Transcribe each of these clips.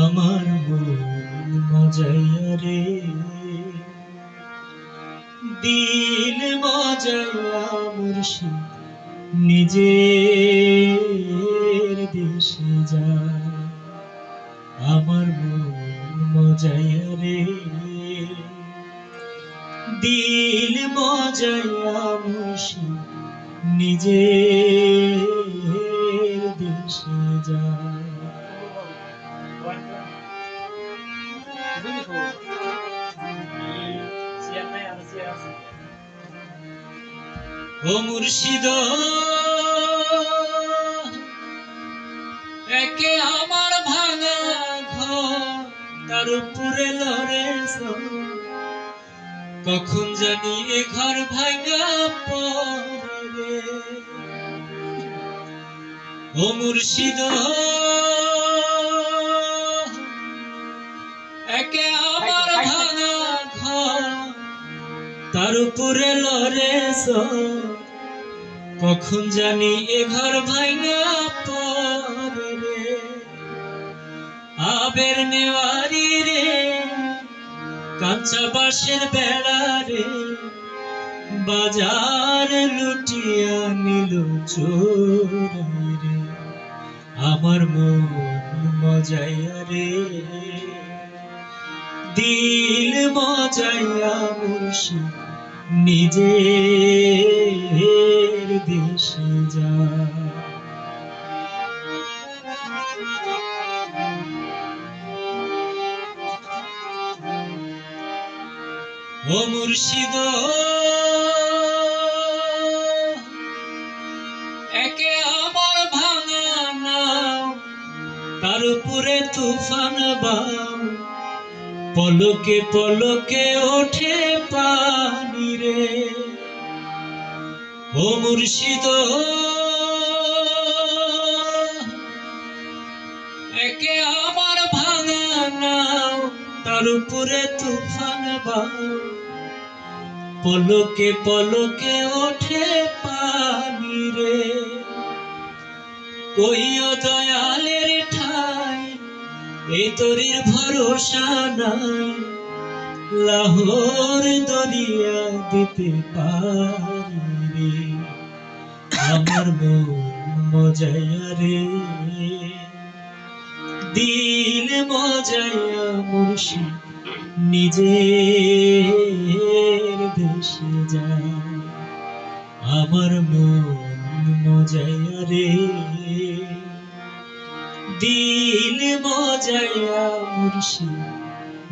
আমার মন মজাইয়া রে, দিল মজাইয়া মুর্শিদ নিজের দেশে যায়। আমার মন মজাইয়া রে, দিল মজাইয়া মুর্শিদ নিজের দেশে যায়। ও মুর্শিদ একে আমার ভাঙা ঘর, তার উপরে লড়ে কখন জানি এ ঘর ভাঙা পড়ে। ও মুর্শিদ একে আমার ভাঙা ঘর, তার উপরে লড়ে কখন জানি এ ঘর ভাঙা পড়ে রে। আবের নেওয়ারি রে, কাঁচা বাঁশের বেড়া রে, বাজার লুটিয়া নিল চোরাই রে। আমার মন মজাইয়া রে, দিল মজাইয়া মুর্শিদ নিজের দেশে যায়। ও মুর্শিদ একে আমার ভাঙা নাও, তার উপরে তুফান বাও, পলকে পলকে ওঠে পানি রে। ও মুর্শিদ একে আমার ভাঙা নাও, তার উপরে তুফান বাও, পলকে পলকে ওঠে পানি রে। কইও দয়ালের ঠাই এই তরির ভরসা নাই, লাহোর দরিয়া দিতে পারি রে। আমার মন মজাইয়া রে, দিল মজাইয়া মুর্শিদ নিজের দেশে যায়। আমার মন মজাইয়া রে, দিল মজাইয়া মুর্শিদ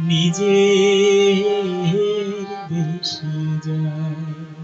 নিজের দেশে যায়।